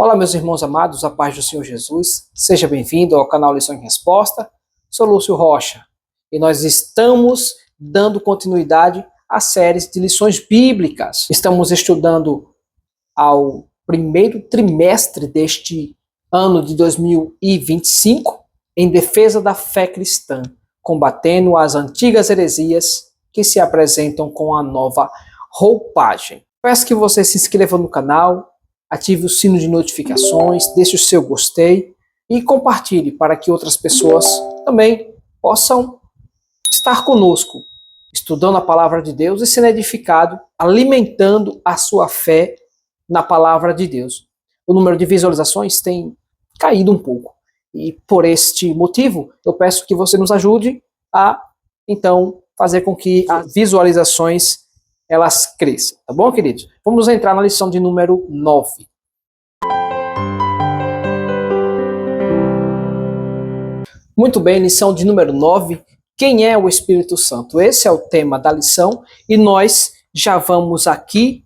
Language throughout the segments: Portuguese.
Olá, meus irmãos amados, a paz do Senhor Jesus. Seja bem-vindo ao canal Lição em Resposta. Sou Lúcio Rocha e nós estamos dando continuidade às séries de lições bíblicas. Estamos estudando ao primeiro trimestre deste ano de 2025 em defesa da fé cristã, combatendo as antigas heresias que se apresentam com a nova roupagem. Peço que você se inscreva no canal, ative o sino de notificações, deixe o seu gostei e compartilhe para que outras pessoas também possam estar conosco, estudando a palavra de Deus e sendo edificado, alimentando a sua fé na palavra de Deus. O número de visualizações tem caído um pouco e por este motivo eu peço que você nos ajude a, então, fazer com que as visualizações elas cresçam, tá bom, queridos? Vamos entrar na lição de número 9. Muito bem, lição de número 9. Quem é o Espírito Santo? Esse é o tema da lição e nós já vamos aqui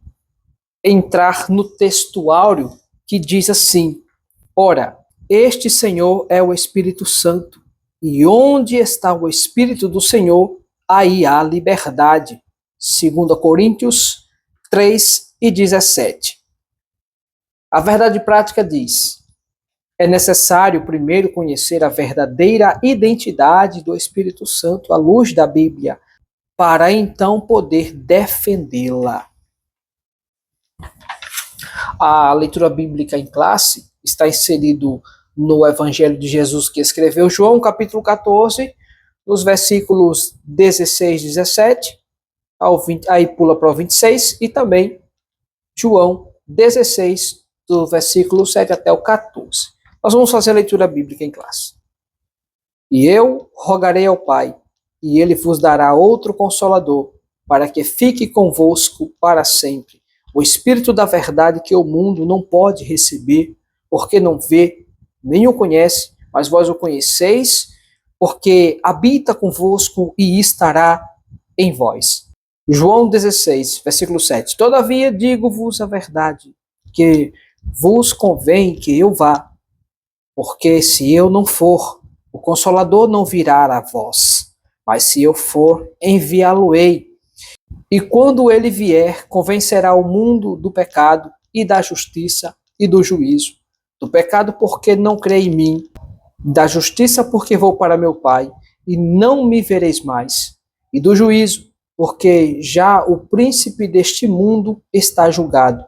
entrar no textuário que diz assim: ora, este Senhor é o Espírito Santo, e onde está o Espírito do Senhor, aí há liberdade. 2 Coríntios 3:17. A verdade prática diz: é necessário primeiro conhecer a verdadeira identidade do Espírito Santo à luz da Bíblia, para então poder defendê-la. A leitura bíblica em classe está inserido no Evangelho de Jesus que escreveu João, capítulo 14, nos versículos 16 e 17, aí pula para o 26, e também João 16, do versículo 7 até o 14. Nós vamos fazer a leitura bíblica em classe. E eu rogarei ao Pai, e ele vos dará outro Consolador, para que fique convosco para sempre. O Espírito da verdade que o mundo não pode receber, porque não vê, nem o conhece, mas vós o conheceis, porque habita convosco e estará em vós. João 16, versículo 7. Todavia digo-vos a verdade, que vos convém que eu vá, porque se eu não for, o Consolador não virá a vós, mas se eu for, enviá-lo-ei. E quando ele vier, convencerá o mundo do pecado e da justiça e do juízo. Do pecado porque não crê em mim, da justiça porque vou para meu Pai e não me vereis mais, e do juízo porque já o príncipe deste mundo está julgado.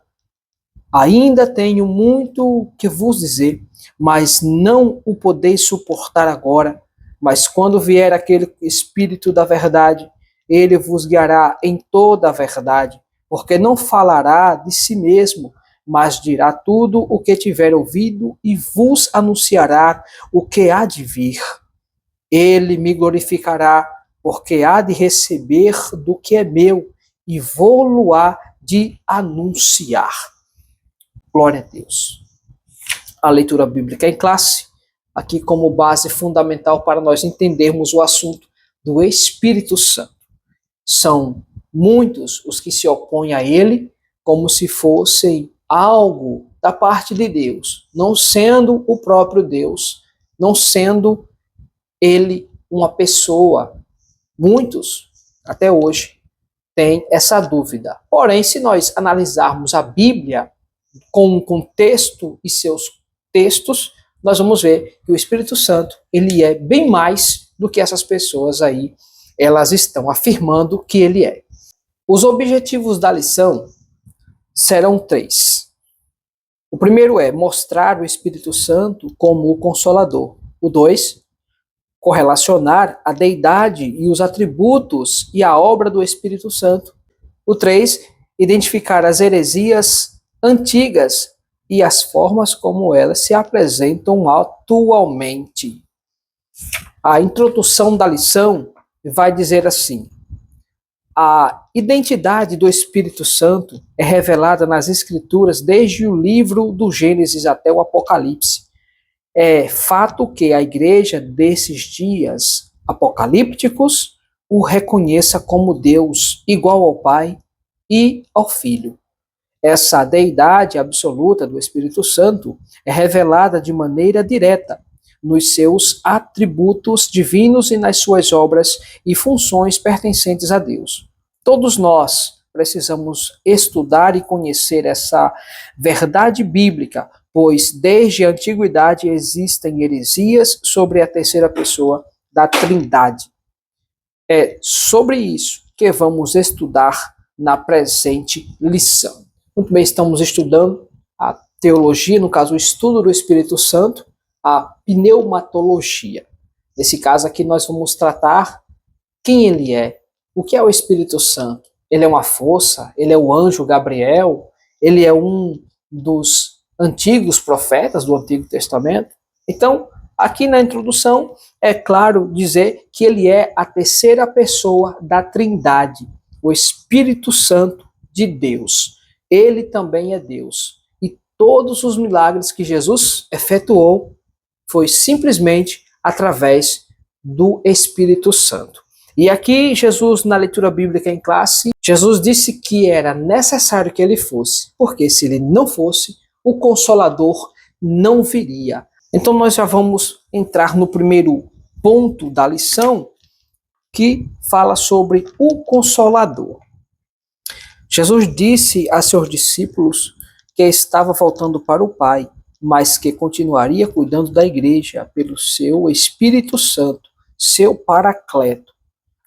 Ainda tenho muito que vos dizer, mas não o podeis suportar agora. Mas quando vier aquele Espírito da verdade, ele vos guiará em toda a verdade, porque não falará de si mesmo, mas dirá tudo o que tiver ouvido e vos anunciará o que há de vir. Ele me glorificará, porque há de receber do que é meu e vou-lo-á de anunciar. Glória a Deus. A leitura bíblica em classe, aqui como base fundamental para nós entendermos o assunto do Espírito Santo. São muitos os que se opõem a ele como se fossem algo da parte de Deus, não sendo o próprio Deus, não sendo ele uma pessoa. Muitos, até hoje, têm essa dúvida. Porém, se nós analisarmos a Bíblia com o contexto e seus textos, nós vamos ver que o Espírito Santo, ele é bem mais do que essas pessoas aí, elas estão afirmando que ele é. Os objetivos da lição serão 3. O primeiro é mostrar o Espírito Santo como o Consolador. O 2, correlacionar a deidade e os atributos e a obra do Espírito Santo. O 3, identificar as heresias antigas e as formas como elas se apresentam atualmente. A introdução da lição vai dizer assim: a identidade do Espírito Santo é revelada nas Escrituras desde o livro do Gênesis até o Apocalipse. É fato que a igreja desses dias apocalípticos o reconheça como Deus, igual ao Pai e ao Filho. Essa deidade absoluta do Espírito Santo é revelada de maneira direta nos seus atributos divinos e nas suas obras e funções pertencentes a Deus. Todos nós precisamos estudar e conhecer essa verdade bíblica, pois desde a antiguidade existem heresias sobre a terceira pessoa da Trindade. É sobre isso que vamos estudar na presente lição. Muito bem, estamos estudando a teologia, no caso o estudo do Espírito Santo, a pneumatologia. Nesse caso aqui nós vamos tratar quem ele é, o que é o Espírito Santo. Ele é uma força, ele é o anjo Gabriel, ele é um dos antigos profetas do Antigo Testamento. Então, aqui na introdução, é claro dizer que ele é a terceira pessoa da Trindade, o Espírito Santo de Deus. Ele também é Deus. E todos os milagres que Jesus efetuou foi simplesmente através do Espírito Santo. E aqui Jesus, na leitura bíblica em classe, Jesus disse que era necessário que ele fosse, porque se ele não fosse, o Consolador não viria. Então nós já vamos entrar no primeiro ponto da lição, que fala sobre o Consolador. Jesus disse a seus discípulos que estava voltando para o Pai, mas que continuaria cuidando da igreja pelo seu Espírito Santo, seu Paracleto.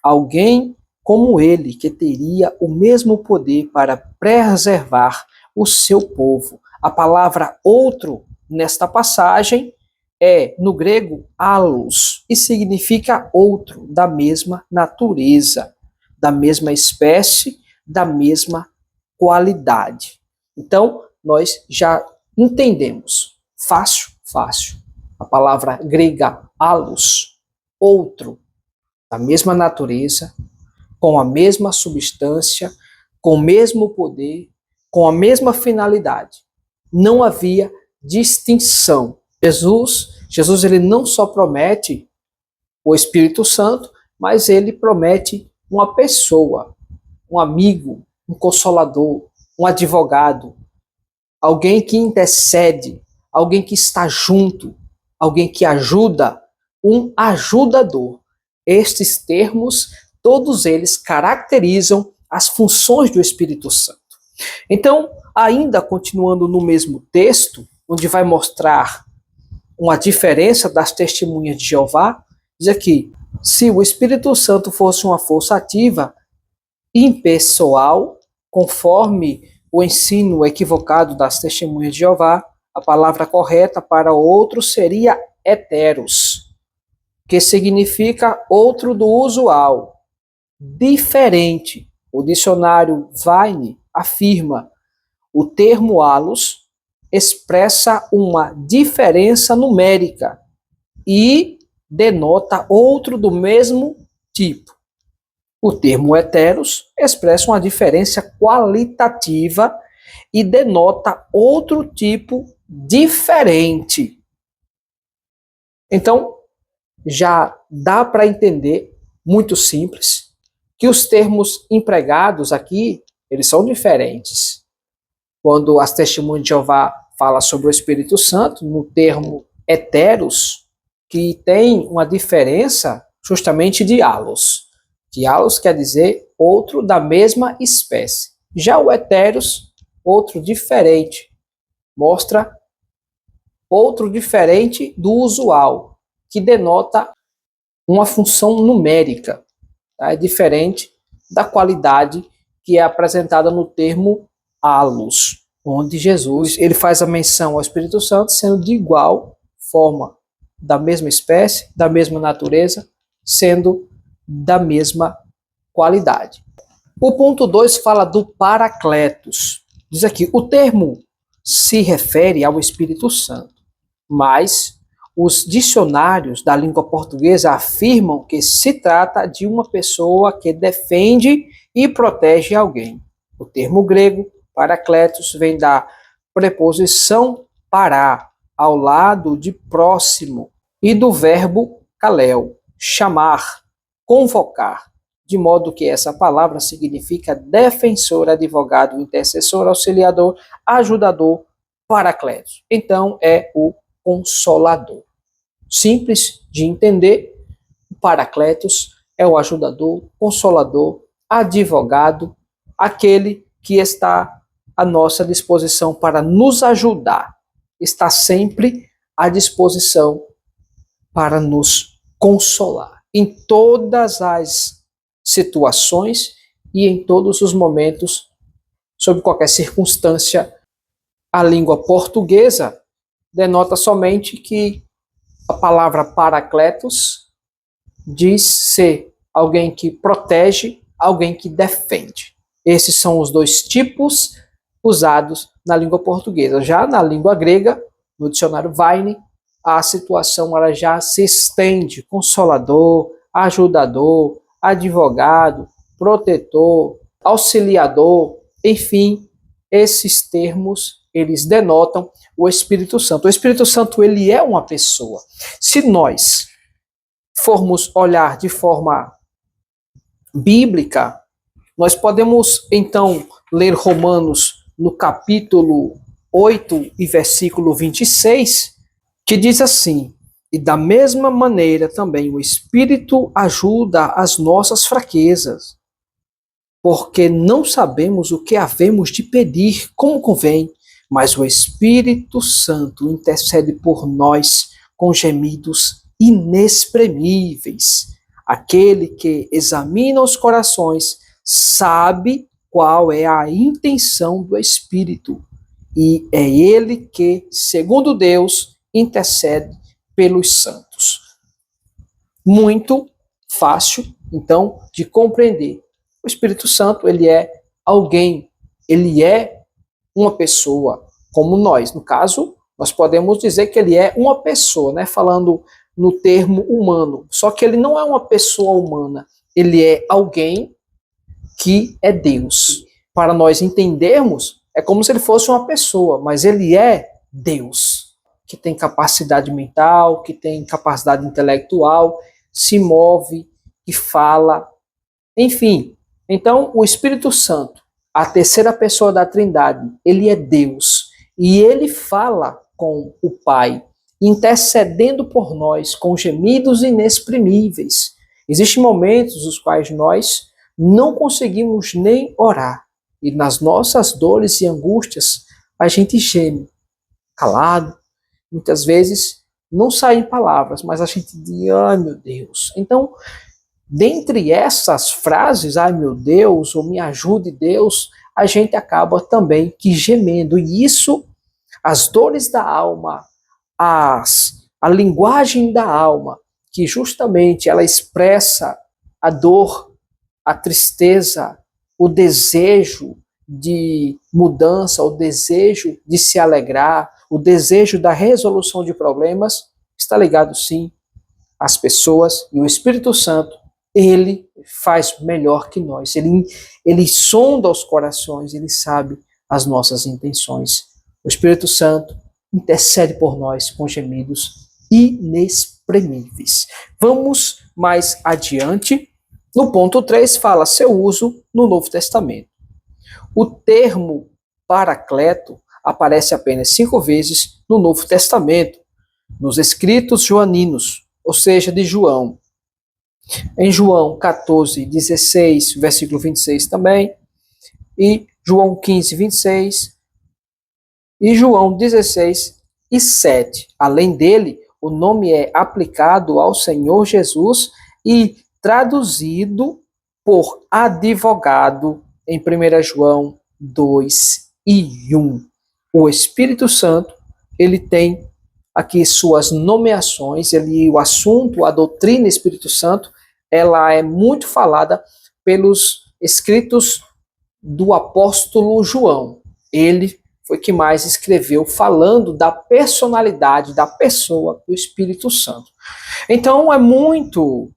Alguém como ele, que teria o mesmo poder para preservar o seu povo. A palavra outro, nesta passagem, é, no grego, allos, e significa outro, da mesma natureza, da mesma espécie, da mesma qualidade. Então, nós já entendemos, fácil, a palavra grega allos, outro, da mesma natureza, com a mesma substância, com o mesmo poder, com a mesma finalidade. Não havia distinção. Jesus ele não só promete o Espírito Santo, mas ele promete uma pessoa, um amigo, um consolador, um advogado, alguém que intercede, alguém que está junto, alguém que ajuda, um ajudador. Estes termos, todos eles caracterizam as funções do Espírito Santo. Então, ainda continuando no mesmo texto, onde vai mostrar uma diferença das testemunhas de Jeová, diz aqui, se o Espírito Santo fosse uma força ativa, impessoal, conforme o ensino equivocado das testemunhas de Jeová, a palavra correta para outro seria heteros, que significa outro do usual, diferente. O dicionário Vine afirma, o termo allos expressa uma diferença numérica e denota outro do mesmo tipo. O termo heteros expressa uma diferença qualitativa e denota outro tipo diferente. Então, já dá para entender, muito simples, que os termos empregados aqui, eles são diferentes. Quando as testemunhas de Jeová fala sobre o Espírito Santo, no termo heteros, que tem uma diferença justamente de allos. Que allos quer dizer outro da mesma espécie. Já o heteros, outro diferente. Mostra outro diferente do usual, que denota uma função numérica. Tá? É diferente da qualidade que é apresentada no termo allos, onde Jesus ele faz a menção ao Espírito Santo sendo de igual forma, da mesma espécie, da mesma natureza, sendo da mesma qualidade. O ponto 2 fala do Paracletos. Diz aqui, o termo se refere ao Espírito Santo, mas os dicionários da língua portuguesa afirmam que se trata de uma pessoa que defende e protege alguém. O termo grego, Paracletos, vem da preposição para, ao lado de próximo, e do verbo kaleo, chamar, convocar, de modo que essa palavra significa defensor, advogado, intercessor, auxiliador, ajudador, paracletos. Então, é o consolador. Simples de entender, o paracletos é o ajudador, consolador, advogado, aquele que está à nossa disposição para nos ajudar, está sempre à disposição para nos consolar em todas as situações e em todos os momentos, sob qualquer circunstância. A língua portuguesa denota somente que a palavra paracletos diz ser alguém que protege, alguém que defende. Esses são os dois tipos usados na língua portuguesa. Já na língua grega, no dicionário Vine, a situação ela já se estende: consolador, ajudador, advogado, protetor, auxiliador, enfim, esses termos eles denotam o Espírito Santo. O Espírito Santo ele é uma pessoa. Se nós formos olhar de forma bíblica, nós podemos então ler Romanos no capítulo 8 e versículo 26, que diz assim: e da mesma maneira também o Espírito ajuda as nossas fraquezas, porque não sabemos o que havemos de pedir como convém, mas o Espírito Santo intercede por nós com gemidos inexprimíveis. Aquele que examina os corações sabe qual é a intenção do Espírito, e é ele que, segundo Deus, intercede pelos santos. Muito fácil, então, de compreender. O Espírito Santo, ele é alguém, ele é uma pessoa como nós. No caso, nós podemos dizer que ele é uma pessoa, né? Falando no termo humano. Só que ele não é uma pessoa humana. Ele é alguém que é Deus. Para nós entendermos, é como se ele fosse uma pessoa, mas ele é Deus, que tem capacidade mental, que tem capacidade intelectual, se move, que fala, enfim. Então, o Espírito Santo, a terceira pessoa da Trindade, ele é Deus e ele fala com o Pai, intercedendo por nós com gemidos inexprimíveis. Existem momentos nos quais nós não conseguimos nem orar e nas nossas dores e angústias a gente geme, calado, muitas vezes não saem palavras, mas a gente diz: ai meu Deus. Então, dentre essas frases, ai meu Deus, ou me ajude Deus, a gente acaba também que gemendo. E isso, as dores da alma, a linguagem da alma, que justamente ela expressa a dor, a tristeza, o desejo de mudança, o desejo de se alegrar, o desejo da resolução de problemas, está ligado sim às pessoas, e o Espírito Santo ele faz melhor que nós. Ele sonda os corações, ele sabe as nossas intenções. O Espírito Santo intercede por nós com gemidos inexprimíveis. Vamos mais adiante. No ponto 3 fala seu uso no Novo Testamento. O termo paracleto aparece apenas 5 vezes no Novo Testamento, nos escritos joaninos, ou seja, de João. Em João 14, 16, versículo 26 também, e João 15, 26, e João 16 e 7. Além dele, o nome é aplicado ao Senhor Jesus e traduzido por advogado em 1 João 2 e 1. O Espírito Santo, ele tem aqui suas nomeações, o assunto, a doutrina Espírito Santo, ela é muito falada pelos escritos do apóstolo João. Ele foi que mais escreveu falando da personalidade, da pessoa do Espírito Santo. Então é muito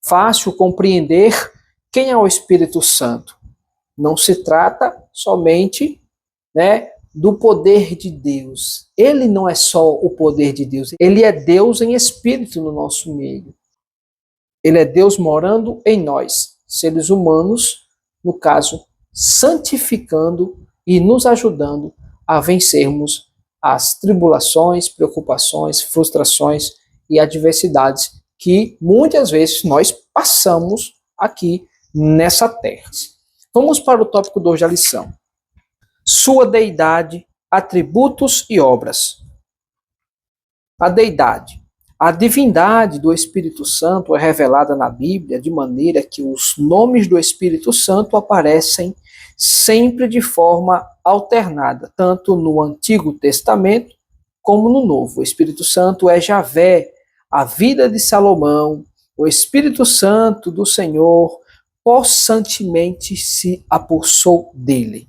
fácil compreender quem é o Espírito Santo. Não se trata somente, do poder de Deus. Ele não é só o poder de Deus, ele é Deus em espírito no nosso meio. Ele é Deus morando em nós. seres humanos, no caso, santificando e nos ajudando a vencermos as tribulações, preocupações, frustrações e adversidades que muitas vezes nós passamos aqui nessa terra. Vamos para o tópico 2 da lição. Sua deidade, atributos e obras. A deidade. A divindade do Espírito Santo é revelada na Bíblia de maneira que os nomes do Espírito Santo aparecem sempre de forma alternada, tanto no Antigo Testamento como no Novo. O Espírito Santo é Javé, a vida de Salomão, o Espírito Santo do Senhor possantemente se apossou dele.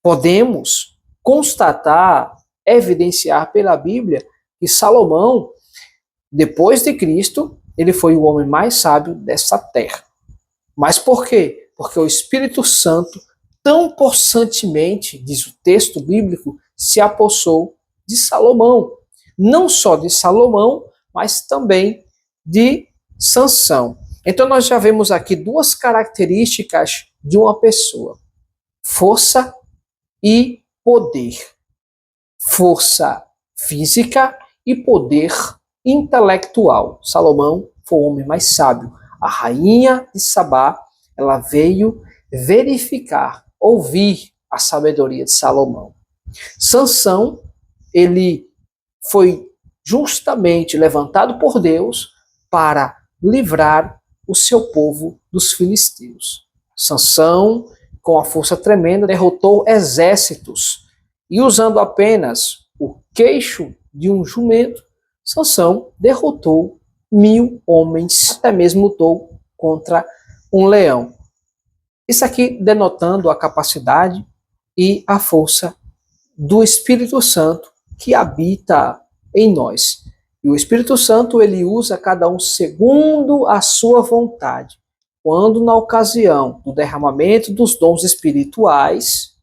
Podemos constatar, evidenciar pela Bíblia que Salomão, depois de Cristo, ele foi o homem mais sábio dessa terra. Mas por quê? Porque o Espírito Santo, tão possantemente, diz o texto bíblico, se apossou de Salomão. Não só de Salomão, mas também de Sansão. Então nós já vemos aqui duas características de uma pessoa: força e poder. Força física e poder intelectual. Salomão foi o homem mais sábio. A rainha de Sabá, ela veio verificar, ouvir a sabedoria de Salomão. Sansão, ele foi justamente levantado por Deus para livrar o seu povo dos filisteus. Sansão, com a força tremenda, derrotou exércitos e, usando apenas o queixo de um jumento, Sansão derrotou 1000 homens, até mesmo lutou contra um leão. Isso aqui denotando a capacidade e a força do Espírito Santo que habita em nós. E o Espírito Santo, ele usa cada um segundo a sua vontade. Quando na ocasião do derramamento dos dons espirituais,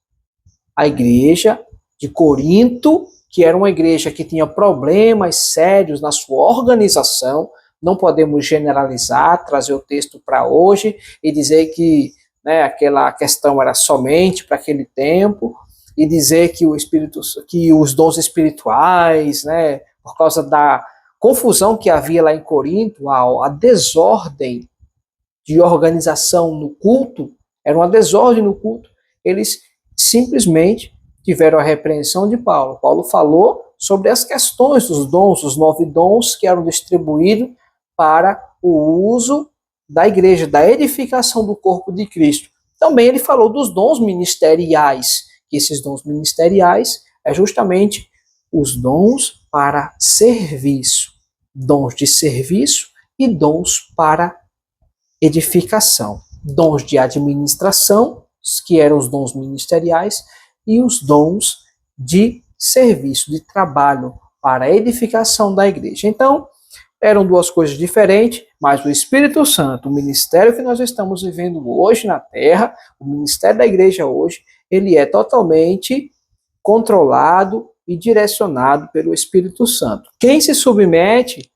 a igreja de Corinto, que era uma igreja que tinha problemas sérios na sua organização, não podemos generalizar, trazer o texto para hoje e dizer que aquela questão era somente para aquele tempo, e dizer que os dons espirituais, por causa da confusão que havia lá em Corinto, a desordem de organização no culto, era uma desordem no culto, eles simplesmente tiveram a repreensão de Paulo. Paulo falou sobre as questões dos dons, os 9 dons que eram distribuídos para o uso da igreja, da edificação do corpo de Cristo. Também ele falou dos dons ministeriais, que esses dons ministeriais é justamente os dons para serviço, dons de serviço e dons para edificação, dons de administração, que eram os dons ministeriais, e os dons de serviço, de trabalho para a edificação da igreja. Então, eram duas coisas diferentes, mas o Espírito Santo, o ministério que nós estamos vivendo hoje na Terra, o ministério da igreja hoje, ele é totalmente controlado e direcionado pelo Espírito Santo. Quem se submete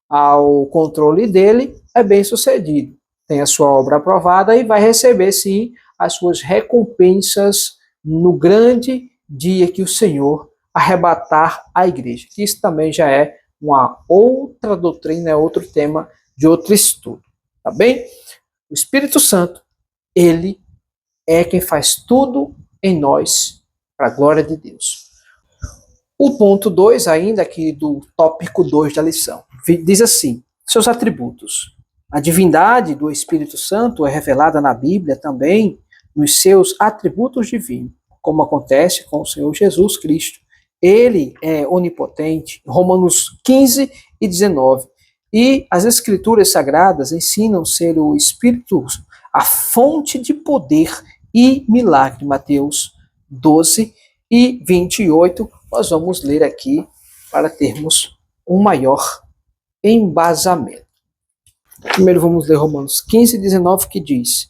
ao controle dele é bem sucedido, tem a sua obra aprovada e vai receber, sim, as suas recompensas no grande dia que o Senhor arrebatar a igreja. Isso também já é uma outra doutrina, é outro tema de outro estudo, tá bem? O Espírito Santo, ele é quem faz tudo em nós para a glória de Deus. O ponto 2 ainda aqui do tópico 2 da lição, diz assim: seus atributos. A divindade do Espírito Santo é revelada na Bíblia também nos seus atributos divinos, como acontece com o Senhor Jesus Cristo. Ele é onipotente, Romanos 15 e 19. E as Escrituras Sagradas ensinam ser o Espírito a fonte de poder e milagre. Mateus 12 e 28. Nós vamos ler aqui para termos um maior embasamento. Primeiro vamos ler Romanos 15 e 19, que diz: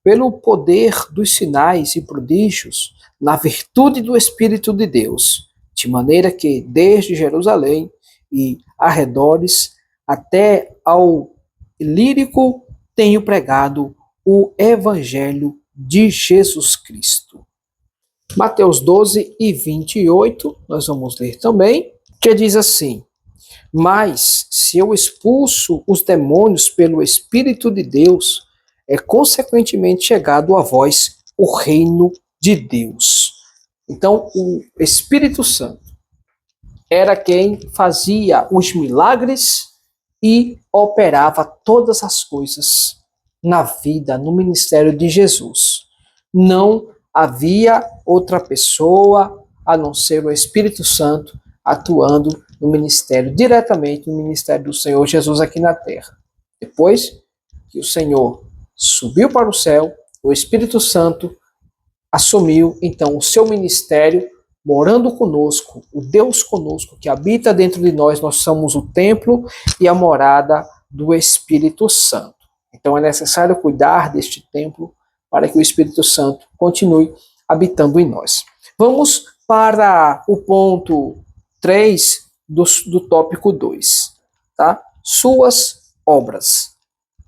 pelo poder dos sinais e prodígios, na virtude do Espírito de Deus, de maneira que desde Jerusalém e arredores até ao Ilírico tenho pregado o Evangelho de Jesus Cristo. Mateus 12 e 28, nós vamos ler também, que diz assim: mas se eu expulso os demônios pelo Espírito de Deus, é consequentemente chegado a vós o reino de Deus. Então, o Espírito Santo era quem fazia os milagres e operava todas as coisas na vida, no ministério de Jesus. Não havia outra pessoa a não ser o Espírito Santo atuando no ministério, diretamente no ministério do Senhor Jesus aqui na terra. Depois que o Senhor subiu para o céu, o Espírito Santo assumiu então o seu ministério, morando conosco, o Deus conosco que habita dentro de nós. Nós somos o templo e a morada do Espírito Santo. Então é necessário cuidar deste templo para que o Espírito Santo continue habitando em nós. Vamos para o ponto 3 do tópico 2, tá? Suas obras.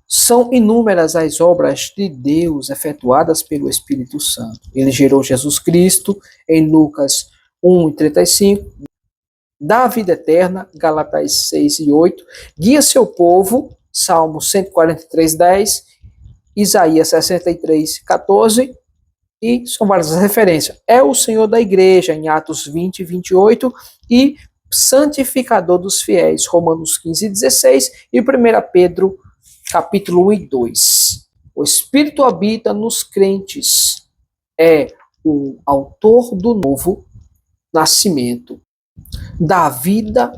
São inúmeras as obras de Deus efetuadas pelo Espírito Santo. Ele gerou Jesus Cristo em Lucas 1:35, dá a vida eterna, Galatas 6:8, guia seu povo, Salmo 143:10, Isaías 63:14, e são várias referências. É o Senhor da igreja, em Atos 20:28, e santificador dos fiéis, Romanos 15:16, e 1 Pedro capítulo 1 e 2. O Espírito habita nos crentes, é o autor do novo nascimento, da vida,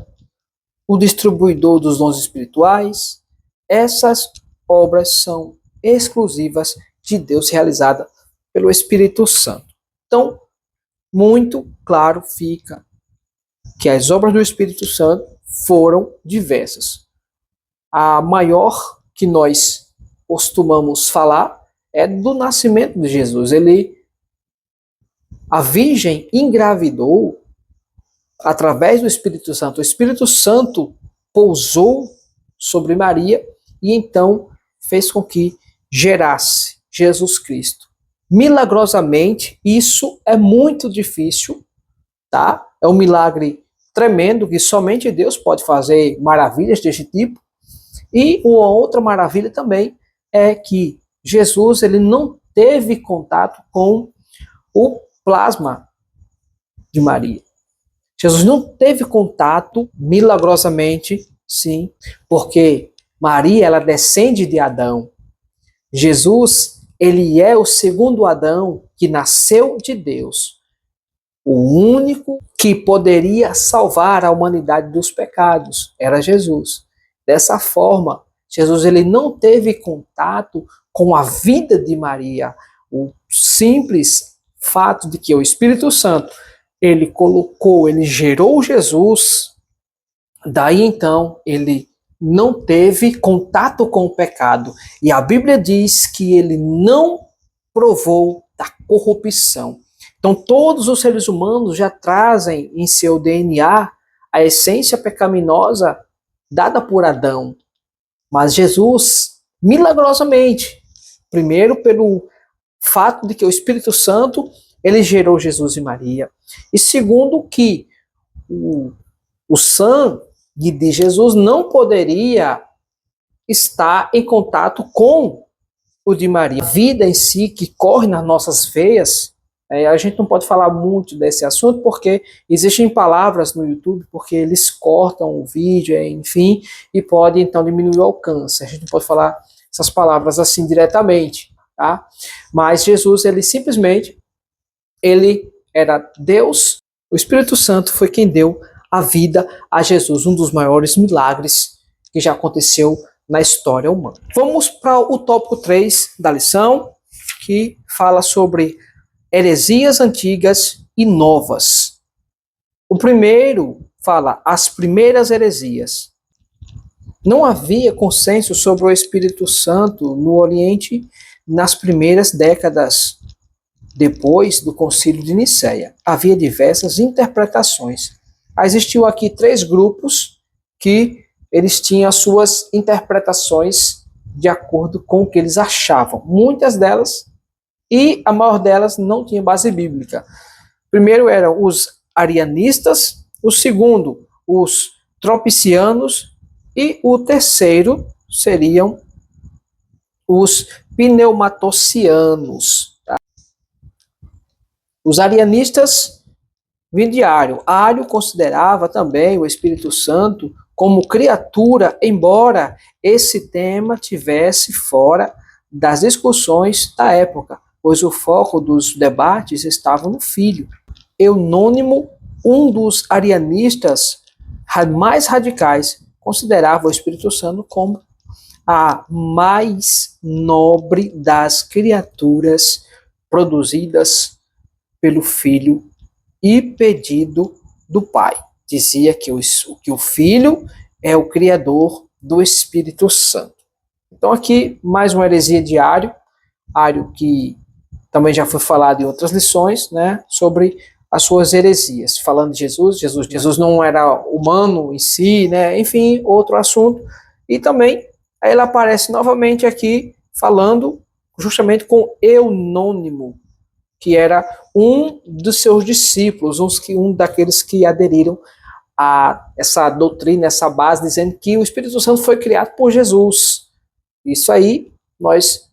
o distribuidor dos dons espirituais. Essas obras são exclusivas de Deus, realizadas pelo Espírito Santo. Então, muito claro fica que as obras do Espírito Santo foram diversas. A maior que nós costumamos falar é do nascimento de Jesus. A Virgem engravidou através do Espírito Santo. O Espírito Santo pousou sobre Maria e então fez com que gerasse Jesus Cristo. Milagrosamente, isso é muito difícil, tá? É um milagre tremendo que somente Deus pode fazer maravilhas desse tipo. E uma outra maravilha também é que Jesus ele não teve contato com o plasma de Maria. Jesus não teve contato milagrosamente, sim, porque Maria ela descende de Adão. Jesus ele é o segundo Adão que nasceu de Deus, o único que poderia salvar a humanidade dos pecados era Jesus. Dessa forma, Jesus ele não teve contato com a vida de Maria. O simples fato de que o Espírito Santo ele gerou Jesus, daí então ele não teve contato com o pecado. E a Bíblia diz que ele não provou da corrupção. Então todos os seres humanos já trazem em seu DNA a essência pecaminosa dada por Adão. Mas Jesus, milagrosamente, primeiro pelo fato de que o Espírito Santo ele gerou Jesus e Maria. E segundo que o sangue de Jesus não poderia estar em contato com o de Maria. A vida em si que corre nas nossas veias, a gente não pode falar muito desse assunto porque existem palavras no YouTube, porque eles cortam o vídeo, enfim, e pode então diminuir o alcance. A gente não pode falar essas palavras assim diretamente, tá? Mas Jesus, ele simplesmente, ele era Deus, o Espírito Santo foi quem deu a vida a Jesus, um dos maiores milagres que já aconteceu na história humana. Vamos para o tópico 3 da lição, que fala sobre heresias antigas e novas. O primeiro fala as primeiras heresias. Não havia consenso sobre o Espírito Santo no Oriente nas primeiras décadas depois do Concílio de Nicéia. Havia diversas interpretações. Existiam aqui 3 grupos que eles tinham as suas interpretações de acordo com o que eles achavam. Muitas delas, e a maior delas, não tinha base bíblica. Primeiro eram os arianistas, o segundo, os tropicianos, e o terceiro seriam os pneumatocianos. Tá? Os arianistas vinham de Ario. Ario considerava também o Espírito Santo como criatura, embora esse tema tivesse fora das discussões da época, pois o foco dos debates estava no Filho. Eunônimo, um dos arianistas mais radicais, considerava o Espírito Santo como a mais nobre das criaturas produzidas pelo Filho e pedido do Pai. Dizia que o Filho é o Criador do Espírito Santo. Então aqui, mais uma heresia de Ario que também já foi falado em outras lições, né, sobre as suas heresias. Falando de Jesus não era humano em si, né, enfim, outro assunto. E também ele aparece novamente aqui falando justamente com Eunônimo, que era um dos seus discípulos, um daqueles que aderiram a essa doutrina, essa base, dizendo que o Espírito Santo foi criado por Jesus. Isso aí nós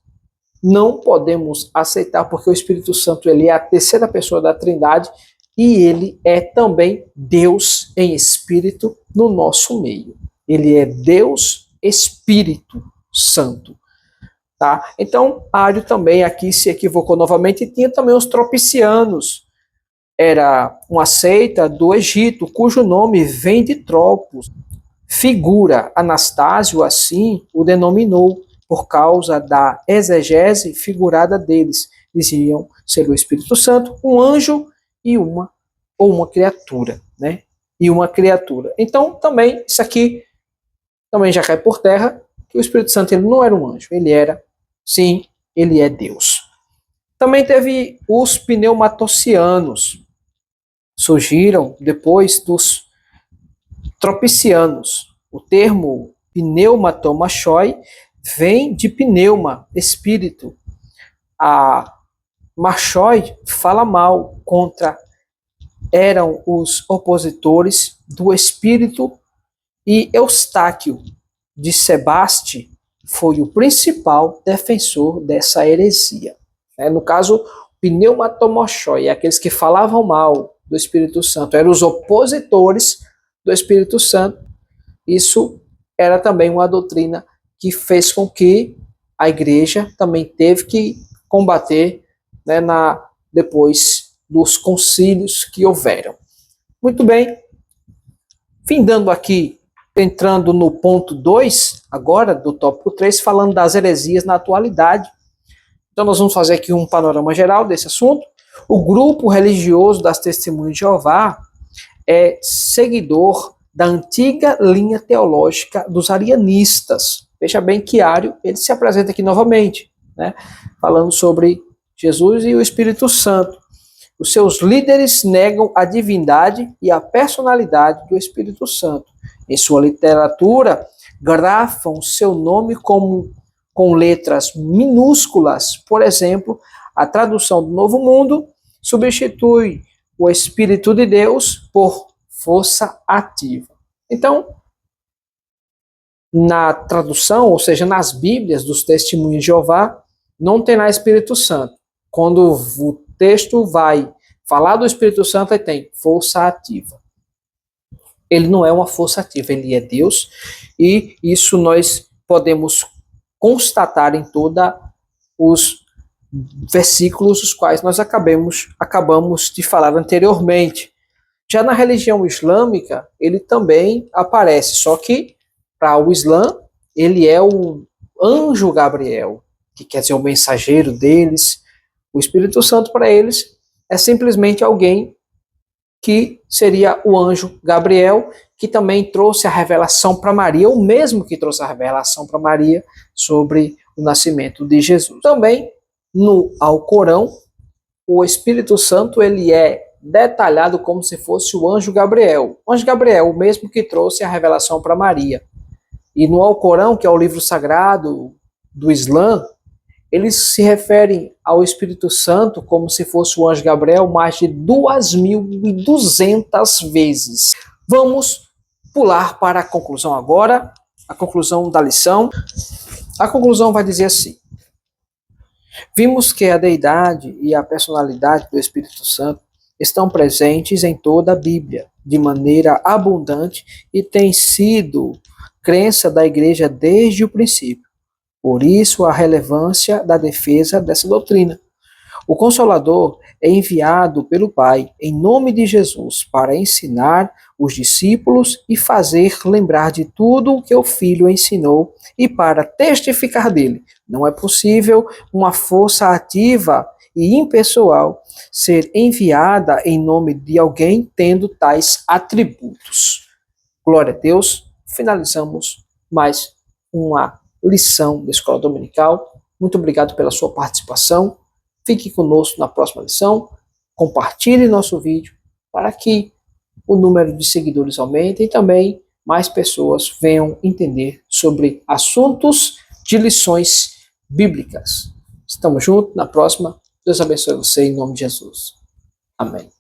não podemos aceitar, porque o Espírito Santo ele é a terceira pessoa da Trindade e ele é também Deus em Espírito no nosso meio. Ele é Deus Espírito Santo. Tá? Então, Ario também aqui se equivocou novamente e tinha também os tropicianos. Era uma seita do Egito, cujo nome vem de Tropos. Figura, Anastásio assim o denominou, por causa da exegese figurada deles. Diziam ser o Espírito Santo, um anjo e uma criatura, né? E uma criatura. Então, também, isso aqui também já cai por terra, que o Espírito Santo ele não era um anjo, ele era, sim, ele é Deus. Também teve os pneumatocianos, surgiram depois dos tropicianos. O termo pneumatomachoi vem de pneuma, espírito. A machoi fala mal contra, eram os opositores do espírito, e Eustáquio de Sebaste foi o principal defensor dessa heresia. No caso, pneumatomachoi, aqueles que falavam mal do Espírito Santo, eram os opositores do Espírito Santo. Isso era também uma doutrina que fez com que a igreja também teve que combater, né, depois dos concílios que houveram. Muito bem, findando aqui, entrando no ponto 2, agora do tópico 3, falando das heresias na atualidade. Então nós vamos fazer aqui um panorama geral desse assunto. O grupo religioso das Testemunhas de Jeová é seguidor da antiga linha teológica dos arianistas. Veja bem que Ario, ele se apresenta aqui novamente, né, falando sobre Jesus e o Espírito Santo. Os seus líderes negam a divindade e a personalidade do Espírito Santo. Em sua literatura, grafam seu nome com letras minúsculas. Por exemplo, a tradução do Novo Mundo substitui o Espírito de Deus por força ativa. Então, na tradução, ou seja, nas Bíblias dos Testemunhos de Jeová, não tem lá Espírito Santo. Quando o texto vai falar do Espírito Santo, aí tem força ativa. Ele não é uma força ativa, ele é Deus, e isso nós podemos constatar em todos os versículos os quais nós acabamos de falar anteriormente. Já na religião islâmica, ele também aparece, só que para o Islã, ele é o anjo Gabriel, que quer dizer o mensageiro deles. O Espírito Santo para eles é simplesmente alguém que seria o anjo Gabriel, que também trouxe a revelação para Maria, o mesmo que trouxe a revelação para Maria sobre o nascimento de Jesus. Também no Alcorão, o Espírito Santo ele é detalhado como se fosse o anjo Gabriel. O anjo Gabriel, o mesmo que trouxe a revelação para Maria. E no Alcorão, que é o livro sagrado do Islã, eles se referem ao Espírito Santo como se fosse o anjo Gabriel mais de 2.200 vezes. Vamos pular para a conclusão agora, a conclusão da lição. A conclusão vai dizer assim: vimos que a deidade e a personalidade do Espírito Santo estão presentes em toda a Bíblia, de maneira abundante, e tem sido crença da Igreja desde o princípio. Por isso, a relevância da defesa dessa doutrina. O Consolador é enviado pelo Pai, em nome de Jesus, para ensinar os discípulos e fazer lembrar de tudo o que o Filho ensinou e para testificar dele. Não é possível uma força ativa e impessoal ser enviada em nome de alguém tendo tais atributos. Glória a Deus. Finalizamos mais uma lição da Escola Dominical. Muito obrigado pela sua participação. Fique conosco na próxima lição. Compartilhe nosso vídeo para que o número de seguidores aumente e também mais pessoas venham entender sobre assuntos de lições bíblicas. Estamos juntos na próxima. Deus abençoe você em nome de Jesus. Amém.